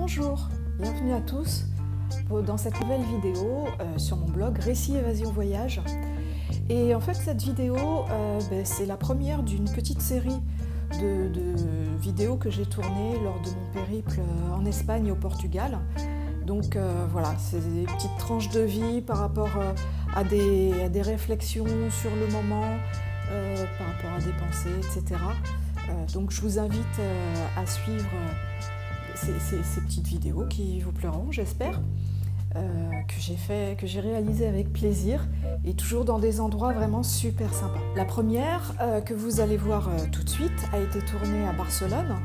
Bonjour, bienvenue à tous dans cette nouvelle vidéo sur mon blog Récits Évasion Voyage. Et en fait cette vidéo c'est la première d'une petite série de vidéos que j'ai tournées lors de mon périple en Espagne et au Portugal. Donc voilà, c'est des petites tranches de vie par rapport à des réflexions sur le moment, par rapport à des pensées, etc. Donc je vous invite à suivre ces petites vidéos qui vous plairont, j'espère, que j'ai réalisées avec plaisir et toujours dans des endroits vraiment super sympas. La première que vous allez voir tout de suite a été tournée à Barcelone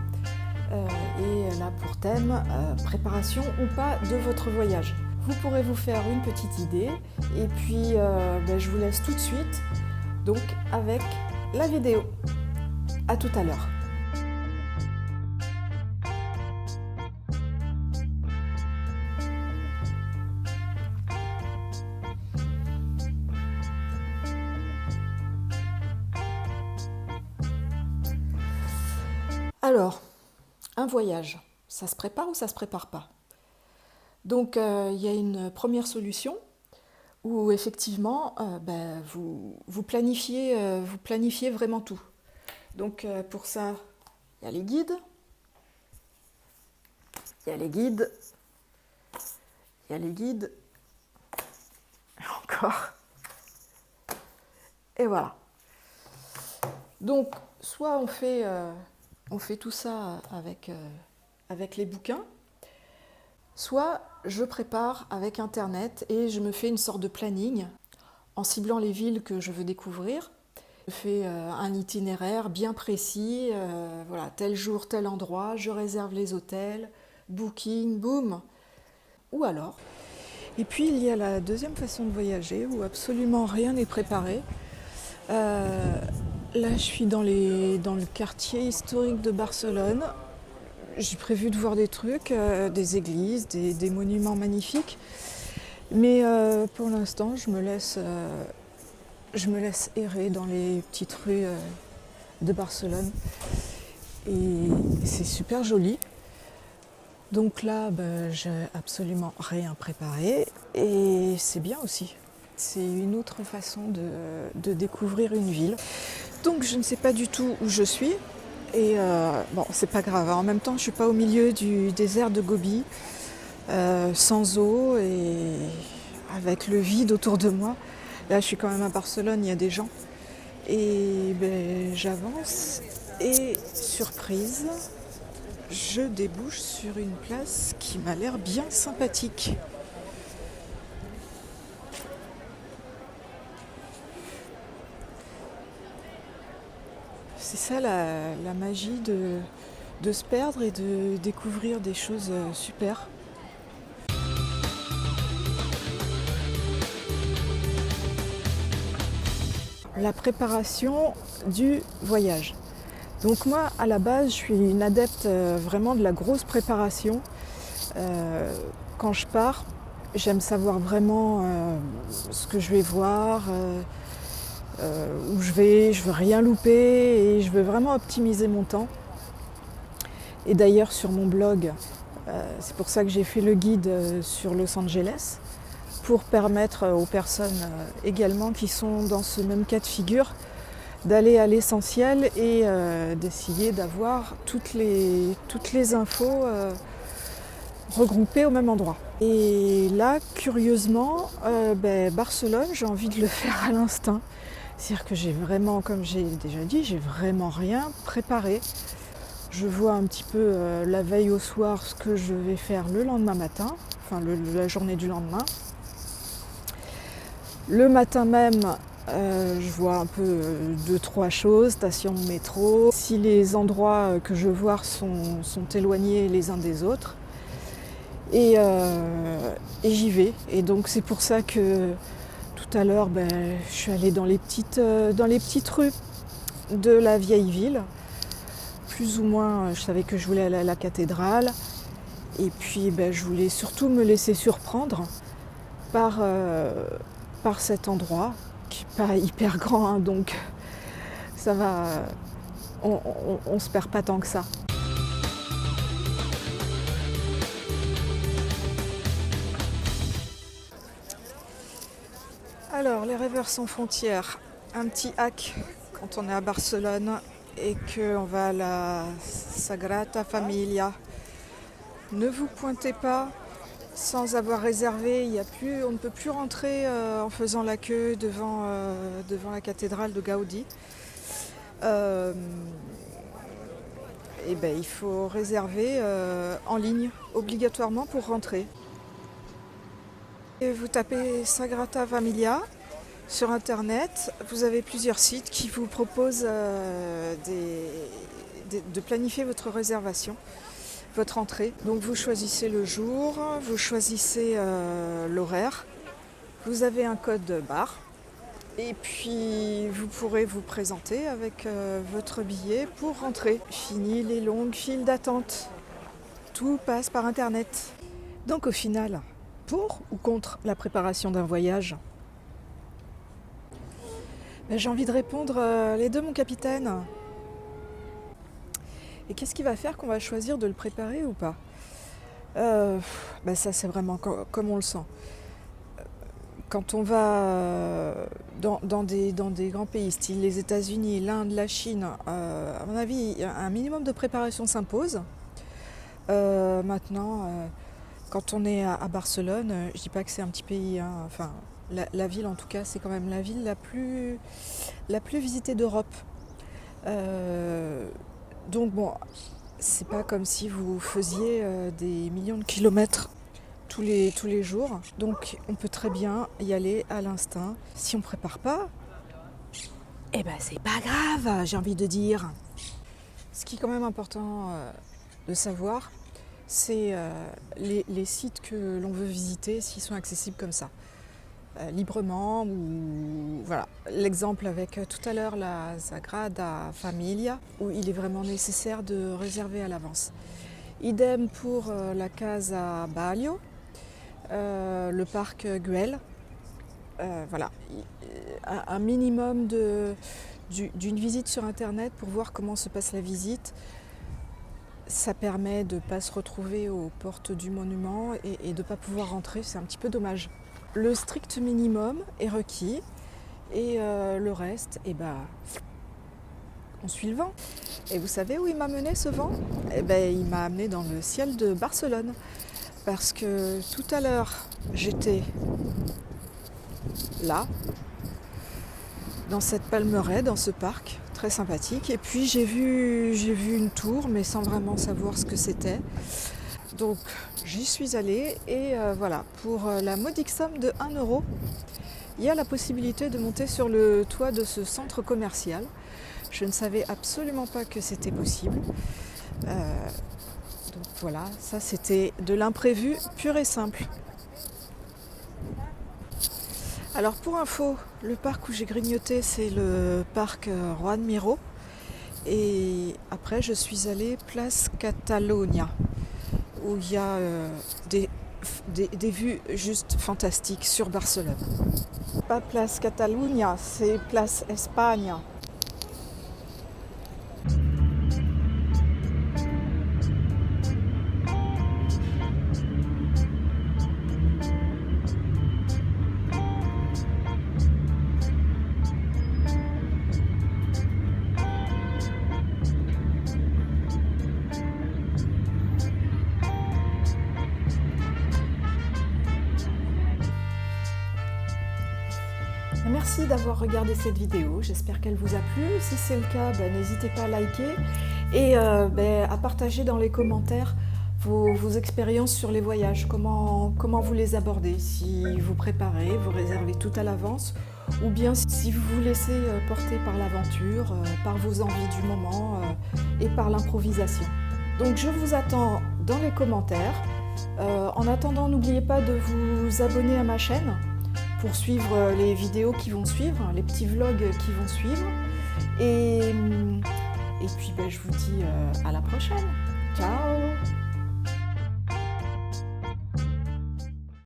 et elle a pour thème préparation ou pas de votre voyage. Vous pourrez vous faire une petite idée et puis je vous laisse tout de suite donc avec la vidéo. À tout à l'heure. Alors, un voyage, ça se prépare ou ça se prépare pas? Donc, il y a une première solution où effectivement, vous planifiez vraiment tout. Donc, pour ça, il y a les guides, et encore, et voilà. Donc, soit on fait tout ça avec les bouquins, soit je prépare avec Internet et je me fais une sorte de planning en ciblant les villes que je veux découvrir. Je fais un itinéraire bien précis, voilà, tel jour, tel endroit, je réserve les hôtels, booking, boum. Ou alors. Et puis il y a la deuxième façon de voyager où absolument rien n'est préparé. Là, je suis dans le quartier historique de Barcelone. J'ai prévu de voir des trucs, des églises, des monuments magnifiques. Mais pour l'instant, je me laisse errer dans les petites rues de Barcelone. Et c'est super joli. Donc là, j'ai absolument rien préparé. Et c'est bien aussi. C'est une autre façon de découvrir une ville. Donc je ne sais pas du tout où je suis. Et bon, c'est pas grave. En même temps, je suis pas au milieu du désert de Gobi, sans eau et avec le vide autour de moi. Là, je suis quand même à Barcelone, il y a des gens. Et j'avance et surprise, je débouche sur une place qui m'a l'air bien sympathique. C'est ça la magie de se perdre et de découvrir des choses super. La préparation du voyage. Donc moi, à la base, je suis une adepte vraiment de la grosse préparation. Quand je pars, j'aime savoir vraiment ce que je vais voir, où je veux rien louper et je veux vraiment optimiser mon temps. Et d'ailleurs sur mon blog, c'est pour ça que j'ai fait le guide sur Los Angeles, pour permettre aux personnes également qui sont dans ce même cas de figure d'aller à l'essentiel et d'essayer d'avoir toutes les infos regroupées au même endroit. Et là, curieusement, Barcelone, j'ai envie de le faire à l'instinct. C'est-à-dire que j'ai vraiment, comme j'ai déjà dit, j'ai vraiment rien préparé. Je vois un petit peu la veille au soir ce que je vais faire le lendemain matin, enfin la journée du lendemain. Le matin même, je vois un peu 2-3 choses, station de métro, si les endroits que je vois sont éloignés les uns des autres. Et j'y vais. Et donc c'est pour ça que tout à l'heure, je suis allée dans les petites rues de la vieille ville. Plus ou moins, je savais que je voulais aller à la cathédrale. Et puis, je voulais surtout me laisser surprendre par cet endroit, qui n'est pas hyper grand, hein, donc ça va, on se perd pas tant que ça. Alors, les rêveurs sans frontières, un petit hack quand on est à Barcelone et qu'on va à la Sagrada Familia. Ne vous pointez pas sans avoir réservé. On ne peut plus rentrer en faisant la queue devant la cathédrale de Gaudi. Il faut réserver en ligne obligatoirement pour rentrer. Et vous tapez Sagrada Familia sur internet, vous avez plusieurs sites qui vous proposent de planifier votre réservation, votre entrée. Donc vous choisissez le jour, vous choisissez l'horaire, vous avez un code barre et puis vous pourrez vous présenter avec votre billet pour rentrer. Fini les longues files d'attente, tout passe par internet. Donc au final, pour ou contre la préparation d'un voyage ? J'ai envie de répondre les deux, mon capitaine. Et qu'est-ce qui va faire qu'on va choisir de le préparer ou pas ? Ça, c'est vraiment comme on le sent. Quand on va dans des grands pays, style les États-Unis, l'Inde, la Chine, à mon avis, un minimum de préparation s'impose. Maintenant, quand on est à Barcelone, je dis pas que c'est un petit pays, hein, enfin... La ville, en tout cas, c'est quand même la ville la plus visitée d'Europe. Donc bon, c'est pas comme si vous faisiez des millions de kilomètres tous les jours. Donc on peut très bien y aller à l'instinct. Si on prépare pas, c'est pas grave, j'ai envie de dire. Ce qui est quand même important de savoir, c'est les sites que l'on veut visiter, s'ils sont accessibles comme ça. Librement, ou voilà, l'exemple avec tout à l'heure la Sagrada Familia, où il est vraiment nécessaire de réserver à l'avance. Idem pour la Casa Batlló, le parc Güell. Voilà, un minimum d'une visite sur internet pour voir comment se passe la visite. Ça permet de ne pas se retrouver aux portes du monument et de ne pas pouvoir rentrer, c'est un petit peu dommage. Le strict minimum est requis et le reste, on suit le vent. Et vous savez où il m'a mené ce vent ? Il m'a amené dans le ciel de Barcelone. Parce que tout à l'heure, j'étais là, dans cette palmeraie, dans ce parc, très sympathique. Et puis j'ai vu une tour, mais sans vraiment savoir ce que c'était. Donc j'y suis allée et voilà, pour la modique somme de 1 €, il y a la possibilité de monter sur le toit de ce centre commercial. Je ne savais absolument pas que c'était possible. Donc voilà, ça c'était de l'imprévu pur et simple. Alors pour info, le parc où j'ai grignoté, c'est le parc Juan Miró. Et après je suis allée place Catalunya, où il y a des vues juste fantastiques sur Barcelone. Pas place Catalunya, c'est place Espagne. Merci d'avoir regardé cette vidéo, j'espère qu'elle vous a plu. Si c'est le cas, n'hésitez pas à liker et à partager dans les commentaires vos expériences sur les voyages, comment vous les abordez, si vous préparez, vous réservez tout à l'avance, ou bien si vous vous laissez porter par l'aventure, par vos envies du moment et par l'improvisation. Donc je vous attends dans les commentaires. En attendant, n'oubliez pas de vous abonner à ma chaîne pour suivre les vidéos qui vont suivre, les petits vlogs qui vont suivre. Et puis je vous dis à la prochaine. Ciao!